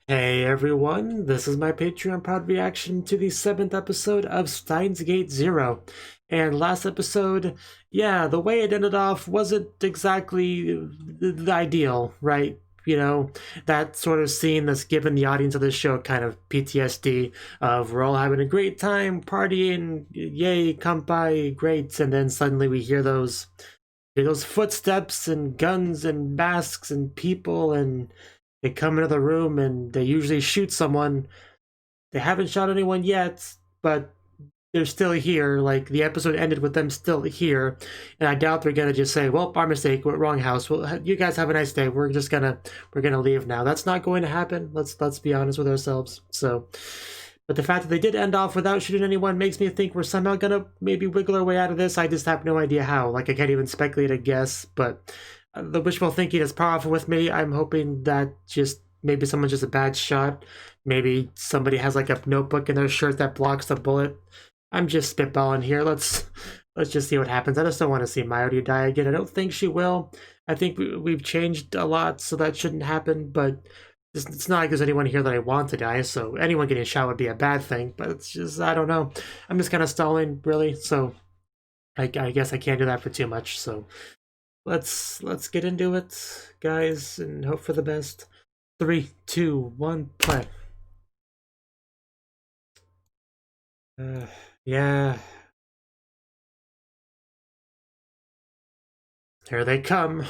Hey everyone, this is my Patreon proud reaction to the 7th episode of Steins Gate Zero. And last episode, yeah, the way it ended off wasn't exactly the ideal, right? You know, that sort of scene that's given the audience of this show kind of PTSD of we're all having a great time, partying, yay, kampai, great, and then suddenly we hear those footsteps and guns and masks and people and they come into the room and they usually shoot someone. They haven't shot anyone yet, but they're still here. Like the episode ended with them still here, and I doubt they're gonna just say, "Well, our mistake, we're wrong house. Well, you guys have a nice day. We're gonna leave now." That's not going to happen. Let's be honest with ourselves. So, but the fact that they did end off without shooting anyone makes me think we're somehow gonna maybe wiggle our way out of this. I just have no idea how. Like I can't even speculate or guess, but the wishful thinking is powerful with me. I'm hoping that just maybe someone's just a bad shot. Maybe somebody has like a notebook in their shirt that blocks the bullet. I'm just spitballing here. Let's just see what happens. I just don't want to see Mujirou die again. I don't think she will. I think we've changed a lot, so that shouldn't happen. But it's not like there's anyone here that I want to die. So anyone getting shot would be a bad thing. But it's just I don't know. I'm just kind of stalling really. So I guess I can't do that for too much. So let's get into it, guys, and hope for the best. 3, 2, 1, play. Yeah. Here they come.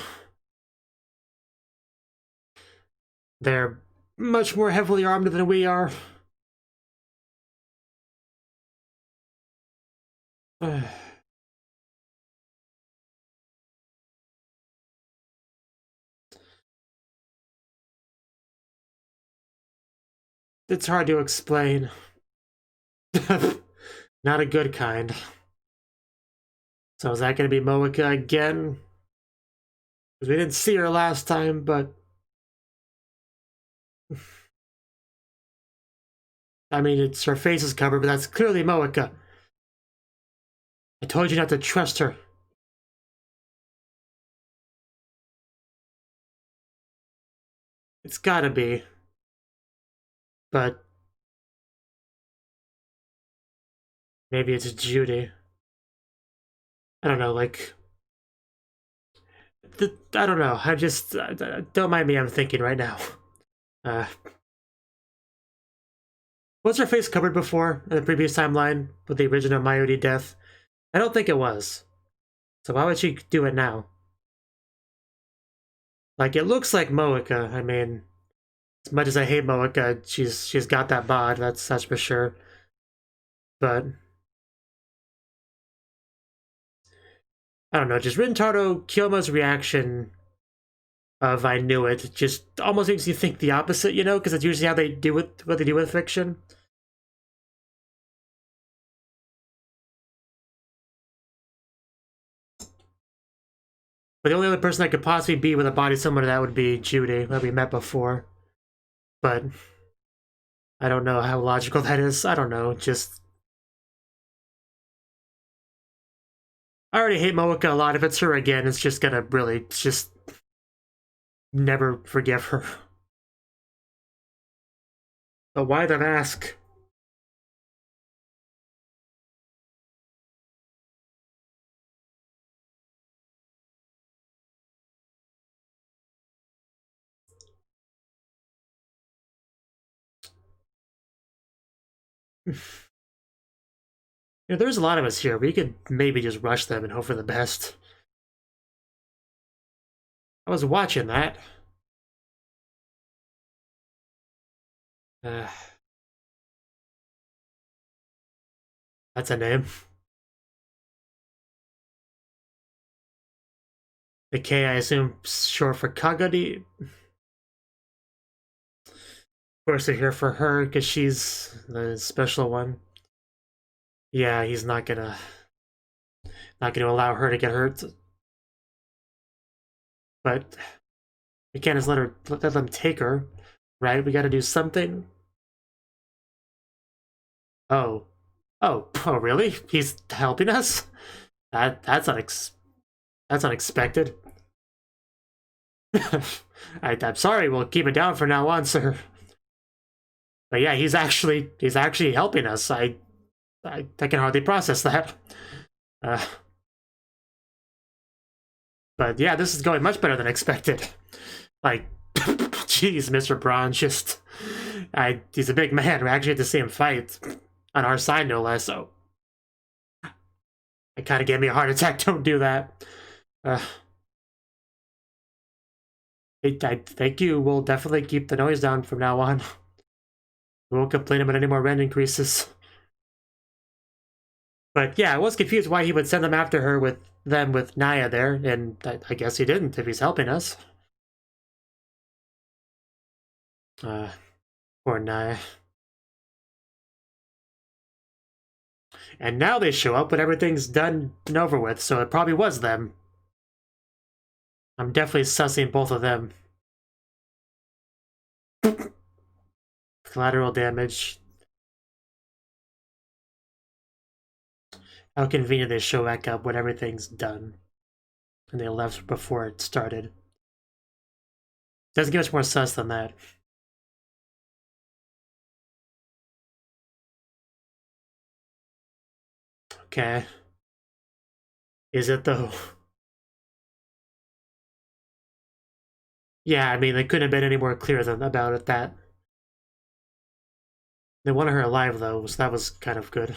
They're much more heavily armed than we are. It's hard to explain. Not a good kind. So is that going to be Moeka again? Because we didn't see her last time, but I mean, it's her face is covered, but that's clearly Moeka. I told you not to trust her. It's gotta be. But maybe it's Judy. I don't know, like... I don't know, I just... don't mind me, I'm thinking right now. Was her face covered before in the previous timeline with the original Mujirou death? I don't think it was. So why would she do it now? Like, it looks like Moeka. I mean, as much as I hate Moeka, she's got that bod, that's for sure. But I don't know, just Rintaro Kyoma's reaction of I knew it just almost makes you think the opposite, you know, because it's usually how they do with what they do with fiction. But the only other person that could possibly be with a body similar to that would be Judy, that we met before. But I don't know how logical that is. I don't know, just... I already hate Moeka a lot. If it's her again, it's just gonna really just never forgive her. But why the mask? There's a lot of us here. We could maybe just rush them and hope for the best. I was watching that. That's a name. The K, I assume, short for Kagadi. Of course, they're here for her because she's the special one. Yeah, he's not gonna allow her to get hurt. But we can't just let them take her, right? We got to do something. Oh, really? He's helping us? That's unexpected. I'm sorry. We'll keep it down from now on, sir. But yeah, he's actually helping us. I can hardly process that. But yeah, this is going much better than expected. Like, jeez, Mr. Braun, just... he's a big man. We actually had to see him fight. On our side, no less, so... It kind of gave me a heart attack. Don't do that. I think you will definitely keep the noise down from now on. We won't complain about any more rent increases. But yeah, I was confused why he would send them after her with Naya there, and I guess he didn't if he's helping us. Poor Naya. And now they show up when everything's done and over with, so it probably was them. I'm definitely sussing both of them. Collateral damage. How convenient they show back up when everything's done. And they left before it started. Doesn't get much more sus than that. Okay. Is it though? Yeah, I mean, they couldn't have been any more clear about it that. They wanted her alive though, so that was kind of good.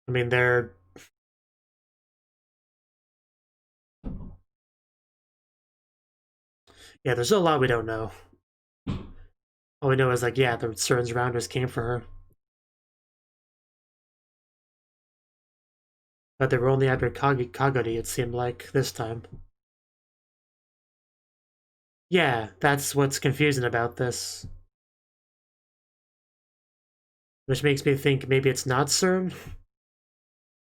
I mean, they're... Yeah, there's a lot we don't know. All we know is, like, yeah, the Surns Rounders came for her. But they were only after Kagori, it seemed like, this time. Yeah, that's what's confusing about this. Which makes me think maybe it's not CERN.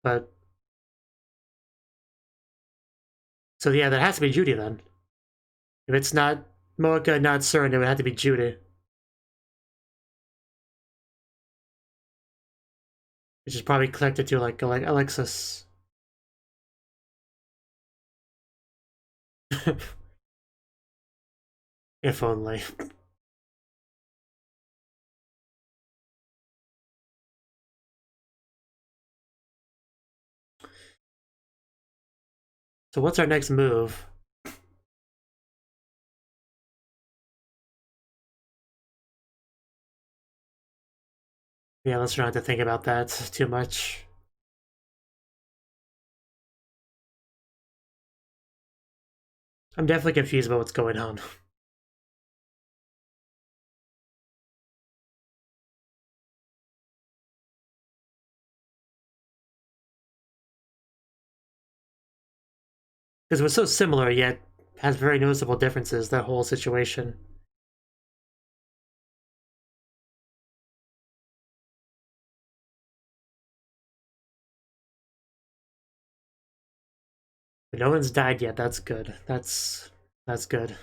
But... So yeah, that has to be Judy then. If it's not Moeka, not CERN, it would have to be Judy. Which is probably connected to, like Alexis. If only. So what's our next move? Yeah, let's try not to think about that too much. I'm definitely confused about what's going on. Because it was so similar, yet has very noticeable differences, that whole situation. But no one's died yet, that's good. That's good.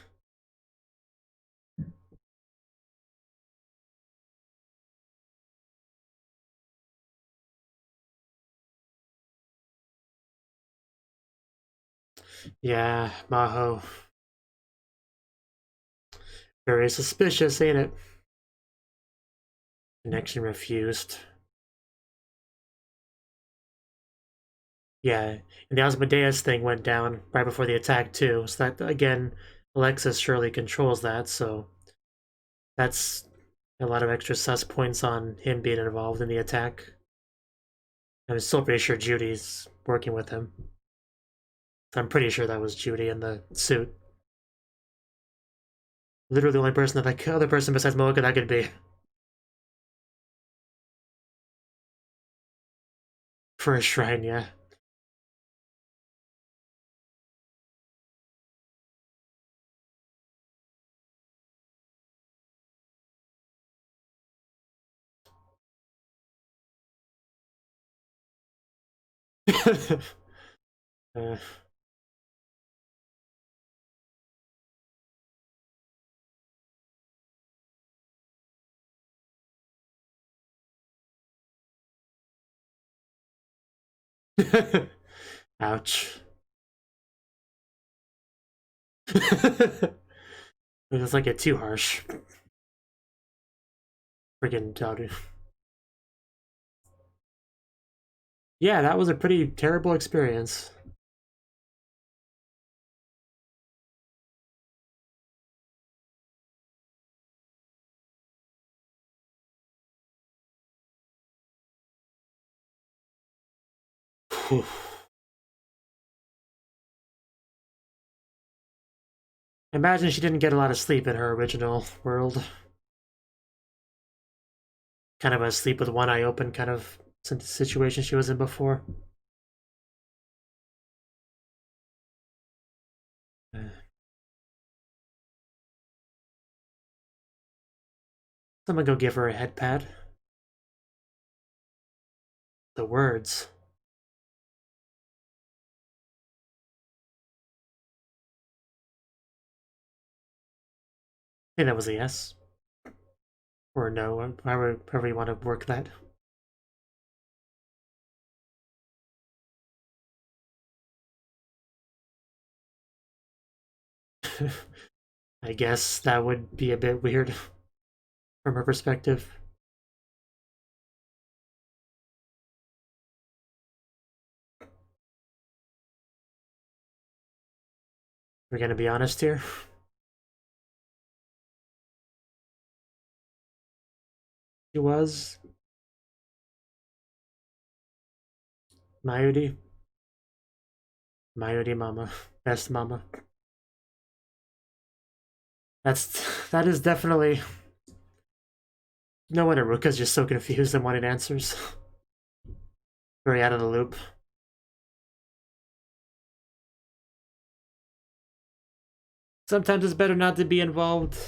Yeah, Maho. Very suspicious, ain't it? Connection refused. Yeah, and the Asmodeus thing went down right before the attack too, so that, again, Alexis surely controls that, so that's a lot of extra sus points on him being involved in the attack. I'm still pretty sure Judy's working with him. I'm pretty sure that was Judy in the suit. Literally the only person that other person besides Moeka that could be. For a shrine, yeah. uh. Ouch. Let's not get too harsh. Friggin' Dowdy. Yeah, that was a pretty terrible experience. Imagine she didn't get a lot of sleep in her original world. Kind of a sleep with one eye open kind of situation she was in before. Someone go give her a head pad. The words. I think that was a yes. Or no, however you want to work that. I guess that would be a bit weird from her perspective. We're gonna be honest here. She was Mayuri. Mayuri mama. Best mama. That is definitely... No wonder Ruka's just so confused and wanting answers. Very out of the loop. Sometimes it's better not to be involved.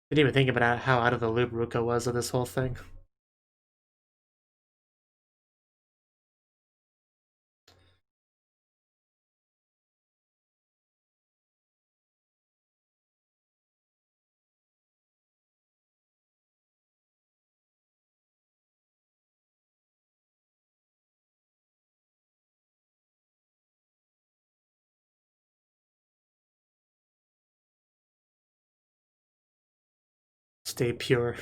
Didn't even think about how out of the loop Ruka was of this whole thing. Stay pure.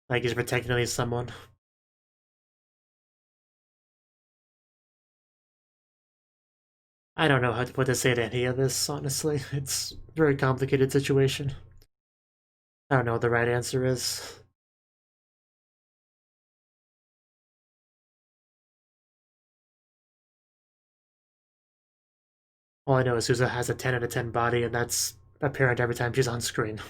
Like he's protecting at least someone. I don't know what to say to any of this, honestly. It's a very complicated situation. I don't know what the right answer is. All I know is Souza has a 10 out of 10 body, and that's apparent every time she's on screen.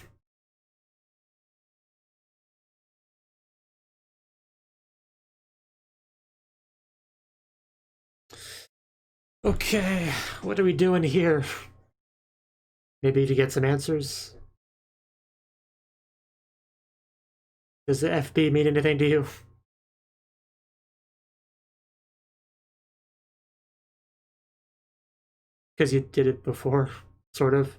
Okay, what are we doing here? Maybe to get some answers? Does the FB mean anything to you? Because you did it before, sort of.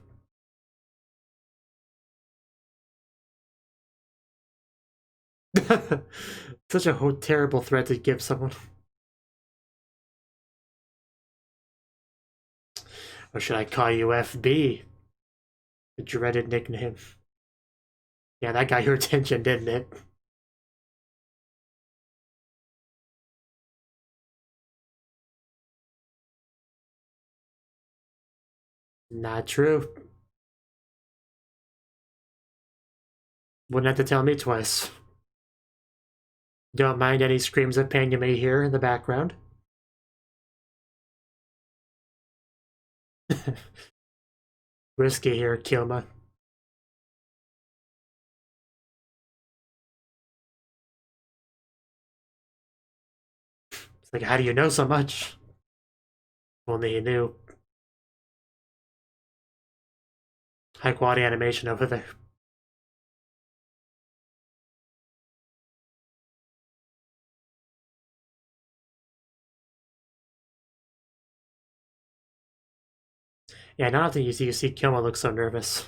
Such a terrible threat to give someone. Or should I call you FB? The dreaded nickname. Yeah, that got your attention, didn't it? Not true. Wouldn't have to tell me twice. Don't mind any screams of pain you may hear in the background. Risky here, Kilma. It's like, how do you know so much? Only he knew. High quality animation over there. Yeah, not often you see Kyoma look so nervous.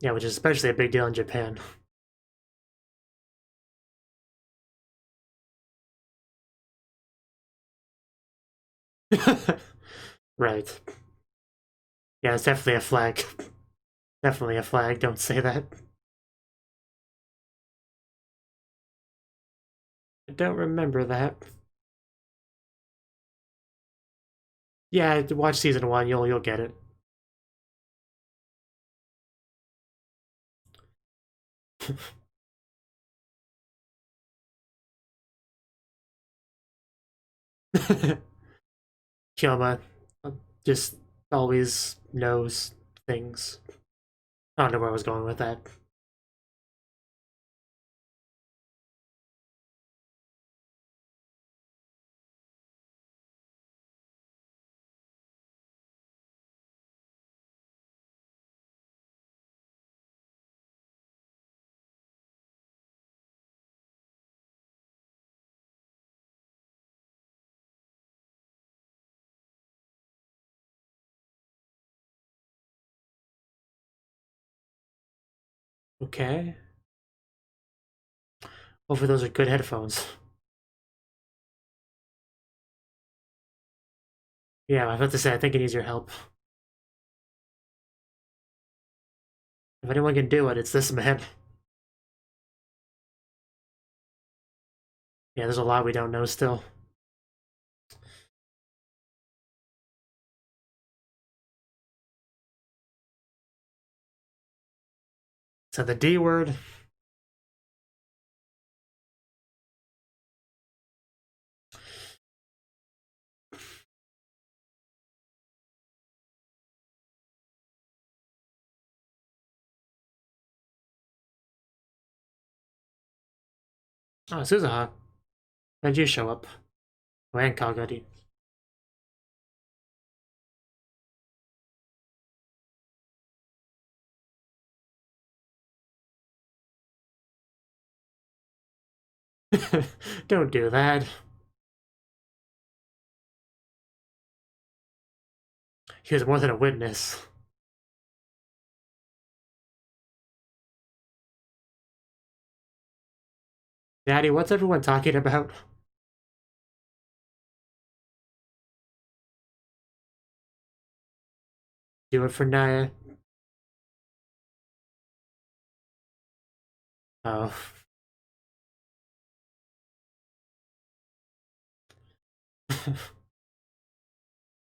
Yeah, which is especially a big deal in Japan. Right. Yeah, it's definitely a flag. Definitely a flag, don't say that. I don't remember that. Yeah, watch season 1, you'll get it. Kyoma just always knows things. I don't know where I was going with that. Okay. Hopefully those are good headphones. Yeah, I was about to say, I think it needs your help. If anyone can do it, it's this man. Yeah, there's a lot we don't know still. So the D word. Oh, Suzuha. When'd you show up? When Kagari? Don't do that. He was more than a witness. Daddy, what's everyone talking about? Do it for Naya. Oh.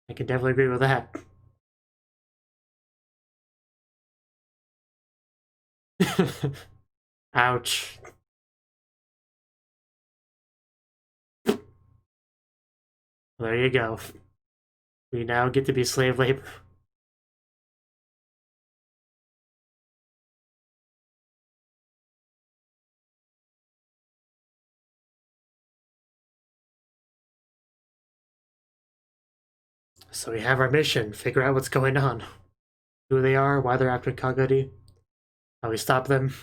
I can definitely agree with that. Ouch. There you go. We now get to be slave labor. So we have our mission. Figure out what's going on. Who they are, why they're after Kagari, how we stop them.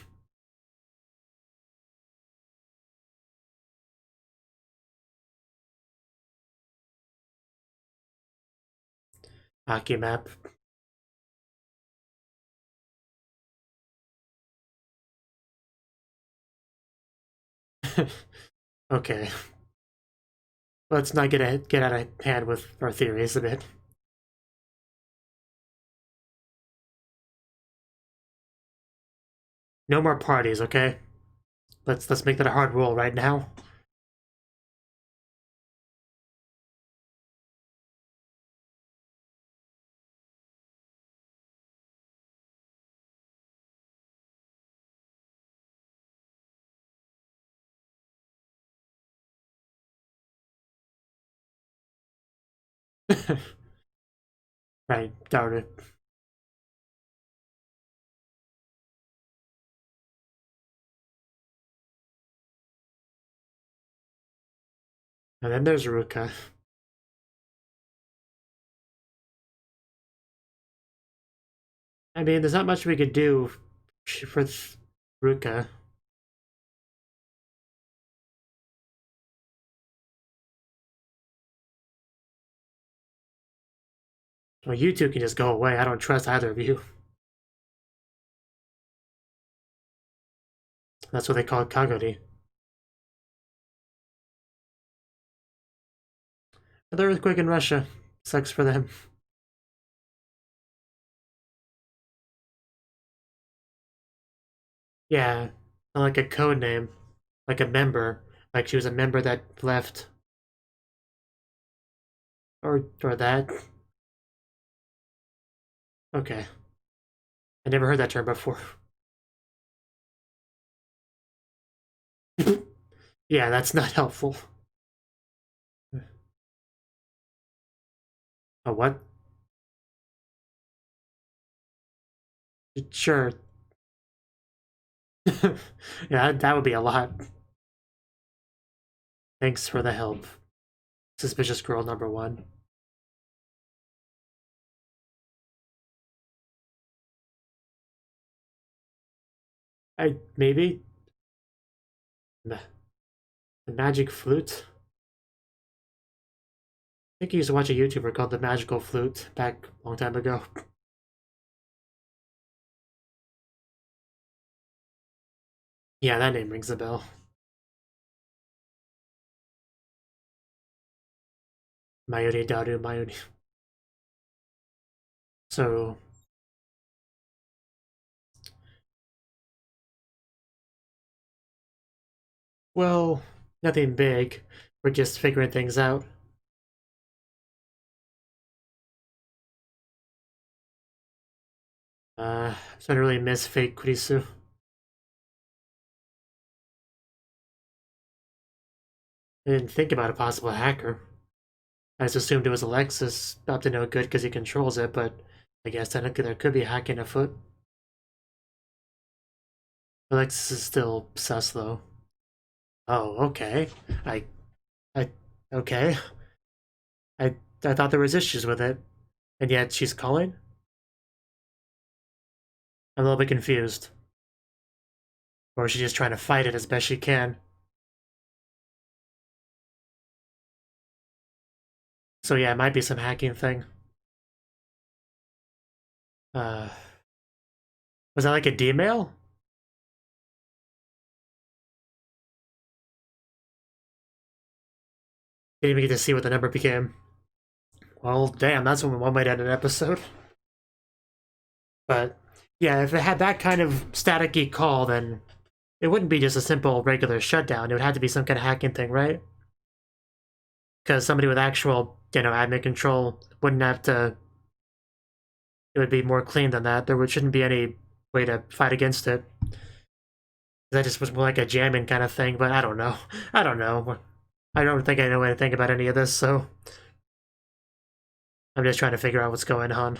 Aki map. Okay. Let's not get out of hand with our theories a bit. No more parties, okay? Let's make that a hard rule right now. Right, darn it. And then there's Ruka. I mean, there's not much we could do for Ruka. Well, you two can just go away. I don't trust either of you. That's what they call Kagori. The earthquake in Russia. Sucks for them. Yeah, like a code name. Like a member. Like she was a member that left. Or that. Okay. I never heard that term before. Yeah, that's not helpful. A what? Sure. Yeah, that would be a lot. Thanks for the help. Suspicious girl number 1. Maybe? The magic flute? I think I used to watch a YouTuber called The Magical Flute back a long time ago. Yeah, that name rings a bell. Mayuri Daru Mayuri. So... Well, nothing big. We're just figuring things out. I'm starting to really miss fake Kurisu. I didn't think about a possible hacker. I just assumed it was Alexis, up to no good because he controls it, but I guess technically there could be hacking afoot. Alexis is still sus though. Oh, okay. I, okay. I thought there was issues with it, and yet she's calling? I'm a little bit confused. Or is she just trying to fight it as best she can? So yeah, it might be some hacking thing. Was that like a D-mail? Didn't even get to see what the number became. Well, damn, that's one way to end an episode. But yeah, if it had that kind of staticky call, then it wouldn't be just a simple regular shutdown. It would have to be some kind of hacking thing, right? Because somebody with actual, admin control wouldn't have to. It would be more clean than that. Shouldn't be any way to fight against it. That just was more like a jamming kind of thing, but I don't know. I don't know. I don't think I know anything about any of this, so I'm just trying to figure out what's going on.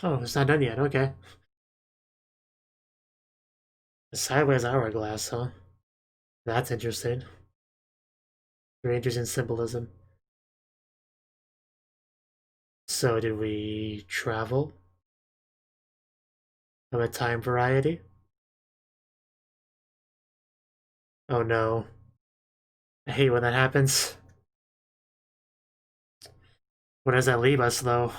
Oh, it's not done yet. Okay. A sideways hourglass, huh? That's interesting. Very interesting symbolism. So, did we travel? Of a time variety? Oh no. I hate when that happens. Where does that leave us, though?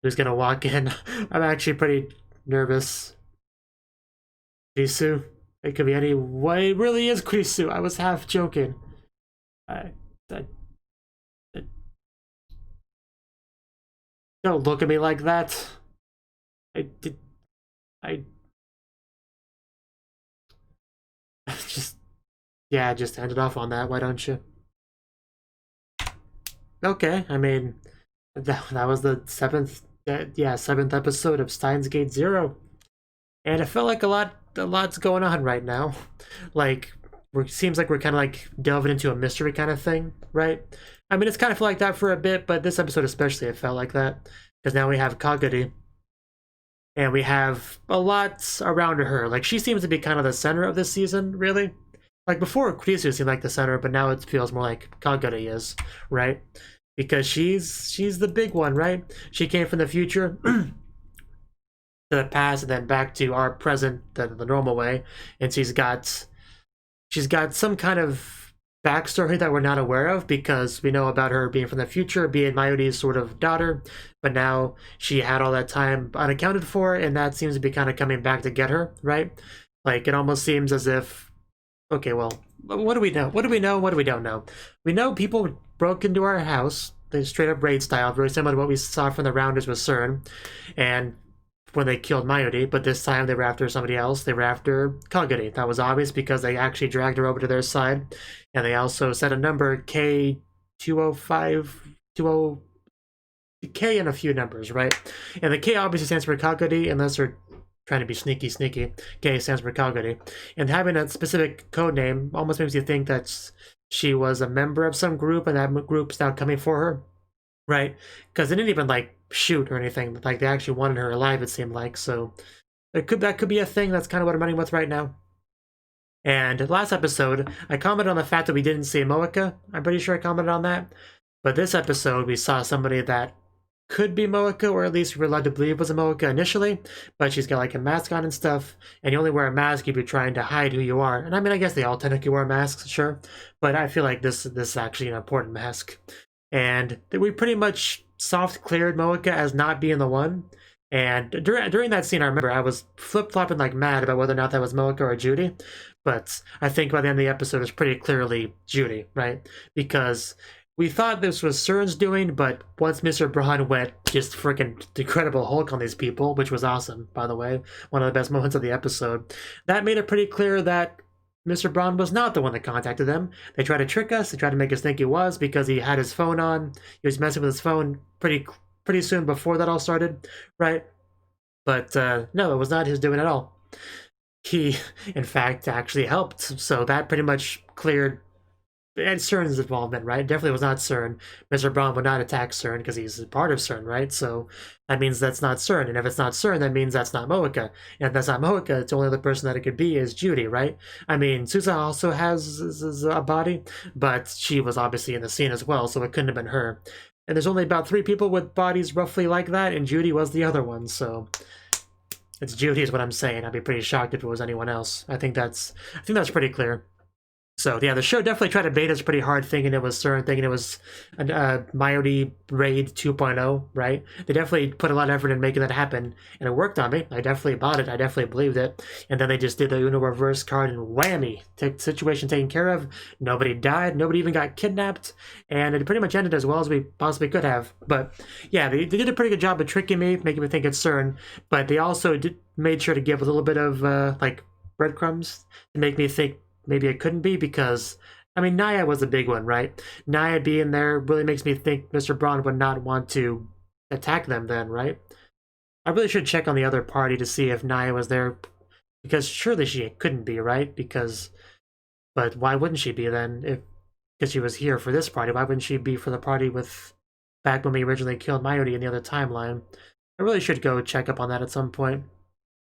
Who's gonna walk in? I'm actually pretty nervous. Krisu? It could be any way. It really is Krisu. I was half joking. I, I, don't look at me like that. I did. I just, yeah, just end it off on that. Why don't you? Okay, I mean, that was the seventh episode of Steins Gate 0. And it felt like a lot's going on right now. Like, seems like we're kind of like delving into a mystery kind of thing, right? I mean, it's kind of like that for a bit, but this episode especially, it felt like that. Because now we have Kaguri, and we have a lot around her. Like, she seems to be kind of the center of this season, really. Like, before, Kurisu seemed like the center, but now it feels more like Kaguri is, right? Because she's the big one, right? She came from the future to the past and then back to our present the normal way, and she's got some kind of backstory that we're not aware of, because we know about her being from the future, being Mayuri's sort of daughter, but now she had all that time unaccounted for, and that seems to be kind of coming back to get her, right? Like, it almost seems as if, okay, well, what do we know? What do we know? What do we don't know? We know people broke into our house, they straight up raid style, very similar to what we saw from the Rounders with CERN, and when they killed Mayuri, but this time they were after somebody else. They were after Kaguri. That was obvious because they actually dragged her over to their side, and they also said a number, K205, K and a few numbers, right? And the K obviously stands for Kaguri, unless they're trying to be sneaky. K stands for Kaguri. And having a specific code name almost makes you think that she was a member of some group, and that group's now coming for her, right? Because they didn't even, like, shoot or anything. Like, they actually wanted her alive, it seemed like. So that could be a thing. That's kind of what I'm running with right now. And last episode, I commented on the fact that we didn't see Moeka. I'm pretty sure I commented on that. But this episode, we saw somebody that could be Moeka, or at least we were led to believe was a Moeka initially, but she's got like a mask on and stuff, and you only wear a mask if you're trying to hide who you are. And I mean, I guess they all technically wear masks, sure, but I feel like this is actually an important mask. And we pretty much soft cleared Moeka as not being the one. And during that scene, I remember I was flip-flopping like mad about whether or not that was Moeka or Judy. But I think by the end of the episode, it was pretty clearly Judy, right? Because we thought this was CERN's doing, but once Mr. Braun went just freaking Incredible Hulk on these people, which was awesome, by the way, one of the best moments of the episode, that made it pretty clear that Mr. Braun was not the one that contacted them. They tried to trick us. They tried to make us think he was, because he had his phone on. He was messing with his phone pretty soon before that all started, right? But no, it was not his doing at all. He, in fact, actually helped. So that pretty much cleared and CERN's involvement, right? Definitely was not CERN. Mr. Braun would not attack CERN because he's part of CERN, right? So that means that's not CERN. And if it's not CERN, that means that's not Moeka. And if that's not Moeka, it's the only other person that it could be is Judy, right? I mean, Susa also has a body, but she was obviously in the scene as well, so it couldn't have been her. And there's only about 3 people with bodies roughly like that, and Judy was the other one, so it's Judy is what I'm saying. I'd be pretty shocked if it was anyone else. I think that's pretty clear. So yeah, the show definitely tried to bait us pretty hard, thinking it was CERN, thinking it was a Mayuri Raid 2.0, right? They definitely put a lot of effort in making that happen, and it worked on me. I definitely bought it. I definitely believed it. And then they just did the Uno reverse card, and whammy, situation taken care of. Nobody died. Nobody even got kidnapped, and it pretty much ended as well as we possibly could have. But yeah, they did a pretty good job of tricking me, making me think it's CERN. But they also made sure to give a little bit of like breadcrumbs to make me think maybe it couldn't be, because, I mean, Naya was a big one, right? Naya being there really makes me think Mr. Braun would not want to attack them then, right? I really should check on the other party to see if Naya was there, because surely she couldn't be, right? But why wouldn't she be then? Because she was here for this party, why wouldn't she be for the party with back when we originally killed Mayuri in the other timeline? I really should go check up on that at some point.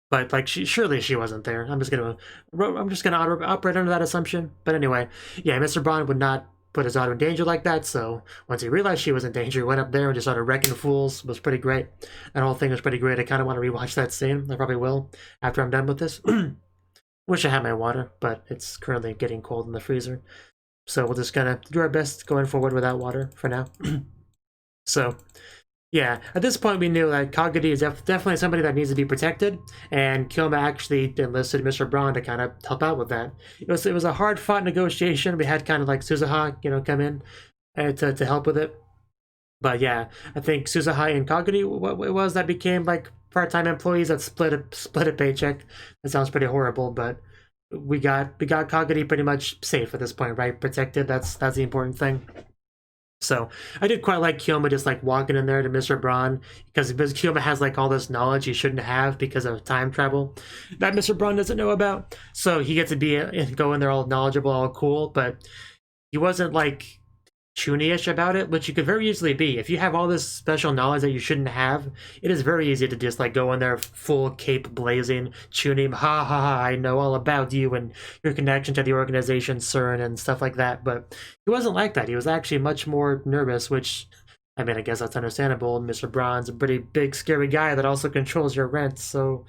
But like, surely she wasn't there. I'm just gonna operate under that assumption. But anyway, yeah, Mr. Braun would not put his daughter in danger like that. So once he realized she was in danger, he went up there and just started wrecking fools. It was pretty great. That whole thing was pretty great. I kind of want to rewatch that scene. I probably will after I'm done with this. Wish I had my water, but it's currently getting cold in the freezer. So we're just gonna do our best going forward without water for now. So. Yeah, at this point we knew that Kaguri is definitely somebody that needs to be protected, and Kyoma actually enlisted Mr. Braun to kind of help out with that. It was a hard-fought negotiation. We had kind of like Suzuha, come in to help with it. But yeah, I think Suzuha and Kaguri, what it was that became like part-time employees that split a paycheck. That sounds pretty horrible, but we got Kagami pretty much safe at this point, right? Protected. That's the important thing. So I did quite like Kyoma just like walking in there to Mr. Braun, because Kyoma has like all this knowledge he shouldn't have because of time travel that Mr. Braun doesn't know about. So he gets to go in there all knowledgeable, all cool, but he wasn't like Chuny-ish about it, which you could very easily be. If you have all this special knowledge that you shouldn't have, it is very easy to just like go in there full cape blazing, Chuny, ha ha ha, I know all about you and your connection to the organization, CERN, and stuff like that. But he wasn't like that. He was actually much more nervous, which, I mean, I guess that's understandable. Mr. Braun's a pretty big, scary guy that also controls your rent, so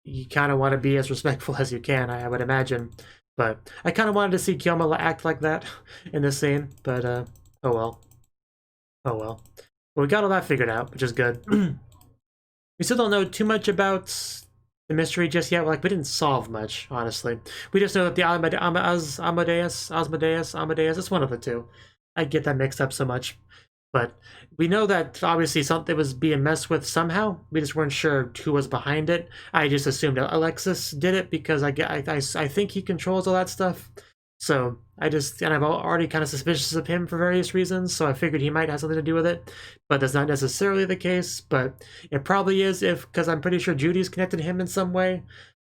you kind of want to be as respectful as you can, I would imagine. But I kind of wanted to see Kyoma act like that in this scene, but oh well. Oh well. Well, we got all that figured out, which is good. We still don't know too much about the mystery just yet. Like, we didn't solve much, honestly. We just know that the Amadeus, it's one of the two. I get that mixed up so much. But we know that obviously something was being messed with somehow. We just weren't sure who was behind it. I just assumed Alexis did it because I think he controls all that stuff. So and I'm already kind of suspicious of him for various reasons, so I figured he might have something to do with it, but that's not necessarily the case, but it probably is because I'm pretty sure Judy's connected to him in some way,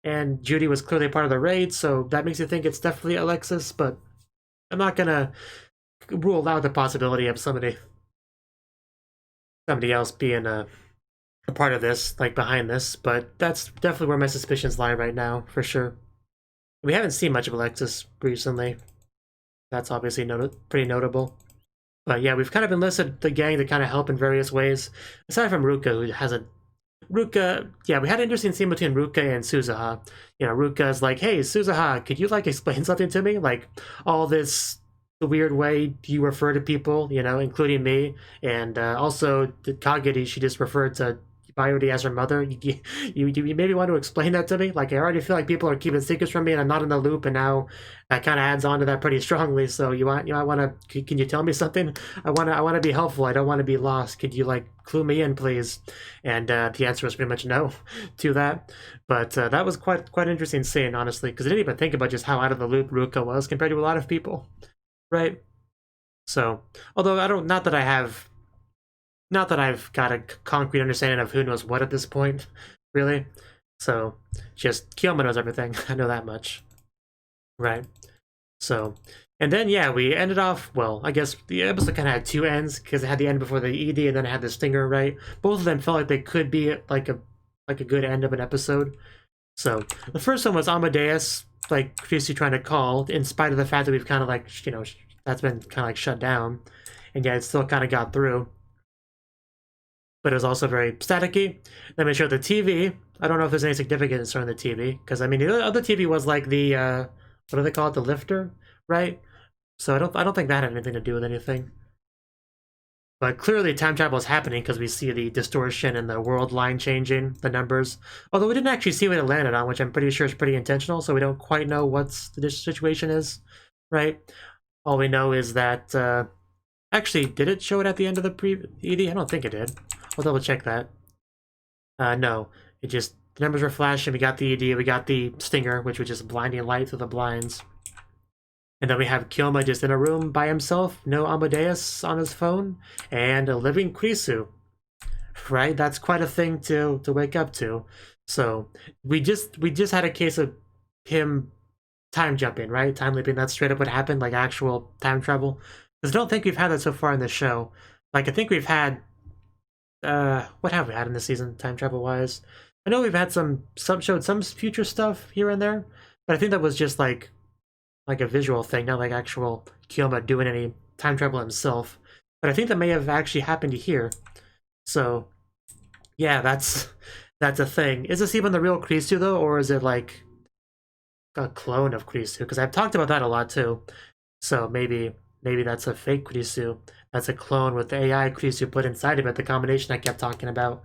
and Judy was clearly part of the raid, so that makes me think it's definitely Alexis, but I'm not gonna rule out the possibility of somebody else being a part of this, like behind this, but that's definitely where my suspicions lie right now, for sure. We haven't seen much of Alexis recently. That's obviously pretty notable. But yeah, we've kind of enlisted the gang to kind of help in various ways. Aside from Ruka, who hasn't... Ruka... Yeah, we had an interesting scene between Ruka and Suzuha. You know, Ruka's like, hey, Suzuha, could you, like, explain something to me? Like, all this... the weird way you refer to people, you know, including me. And also, the Kagami, she just referred to Bayori as her mother. You maybe want to explain that to me? Like, I already feel like people are keeping secrets from me and I'm not in the loop, and now that kind of adds on to that pretty strongly. So I want to, can you tell me something? I want to be helpful. I don't want to be lost. Could you, like, clue me in, please? And the answer was pretty much no to that. But that was quite interesting scene, honestly, because I didn't even think about just how out of the loop Ruka was compared to a lot of people. Right? So, although not that I've got a concrete understanding of who knows what at this point, really. So, just Kyoma knows everything. I know that much. Right. So, and then, yeah, we ended off, well, I guess the episode kind of had two ends, because it had the end before the ED, and then it had the stinger, right? Both of them felt like they could be like a good end of an episode. So, the first one was Amadeus, like, Chrissy trying to call, in spite of the fact that we've kind of, like, you know, that's been kind of, like, shut down. And yeah, it still kind of got through. But it was also very staticky. Then we showed the TV. I don't know if there's any significance on the TV, because, I mean, the other TV was, like, the, what do they call it? The lifter, right? So I don't think that had anything to do with anything. But clearly time travel is happening because we see the distortion and the world line changing, the numbers. Although we didn't actually see what it landed on, which I'm pretty sure is pretty intentional, so we don't quite know what the situation is, right? All we know is that, actually, did it show it at the end of the ED? I don't think it did. I'll double check that. No, it just, the numbers were flashing, we got the ED, we got the stinger, which was just blinding light through the blinds. And then we have Kyoma just in a room by himself, no Amadeus on his phone, and a living Krisu. Right? That's quite a thing to wake up to. So we just had a case of him time jumping, right? Time leaping. That's straight up what happened, like actual time travel. Because I don't think we've had that so far in the show. Like, I think we've had what have we had in this season, time travel wise? I know we've had showed some future stuff here and there, but I think that was just like a visual thing, not like actual Kyoma doing any time travel himself. But I think that may have actually happened here. So, yeah, that's a thing. Is this even the real Krisu, though, or is it like a clone of Krisu? Because I've talked about that a lot, too. So maybe that's a fake Krisu. That's a clone with the AI Krisu put inside of it, the combination I kept talking about.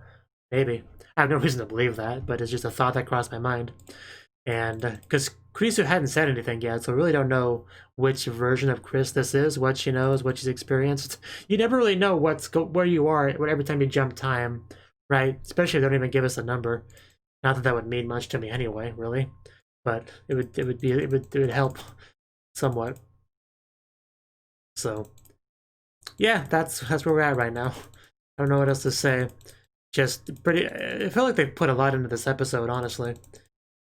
Maybe. I have no reason to believe that, but it's just a thought that crossed my mind. And because Krisu hadn't said anything yet, so I really don't know which version of Chris this is, what she knows, what she's experienced. You never really know where you are every time you jump time, right? Especially if they don't even give us a number. Not that that would mean much to me anyway, really, but it would help somewhat. So yeah, that's where we're at right now. I don't know what else to say. Just pretty. It felt like they put a lot into this episode. Honestly,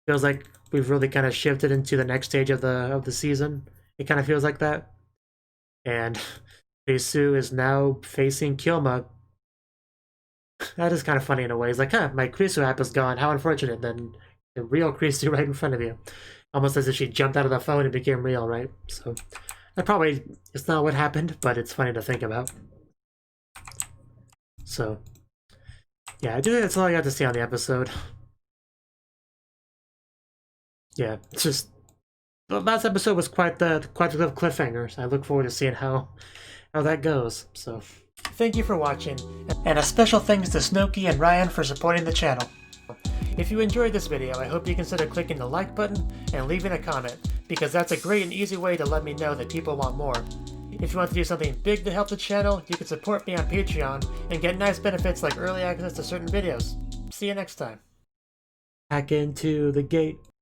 feels like we've really kind of shifted into the next stage of the season. It kind of feels like that. And Kyuu is now facing Kyoma. That is kind of funny in a way. He's like, huh, my Kyuu app is gone. How unfortunate. Then the real Kyuu right in front of you. Almost as if she jumped out of the phone and became real, right? So that probably is not what happened, but it's funny to think about. So yeah, I do think that's all I got to see on the episode. Yeah, it's just the last episode was quite the cliffhanger. I look forward to seeing how that goes. So thank you for watching, and a special thanks to Cnouki and Ryan for supporting the channel. If you enjoyed this video, I hope you consider clicking the like button and leaving a comment, because that's a great and easy way to let me know that people want more. If you want to do something big to help the channel, you can support me on Patreon and get nice benefits like early access to certain videos. See you next time. Back into the gate.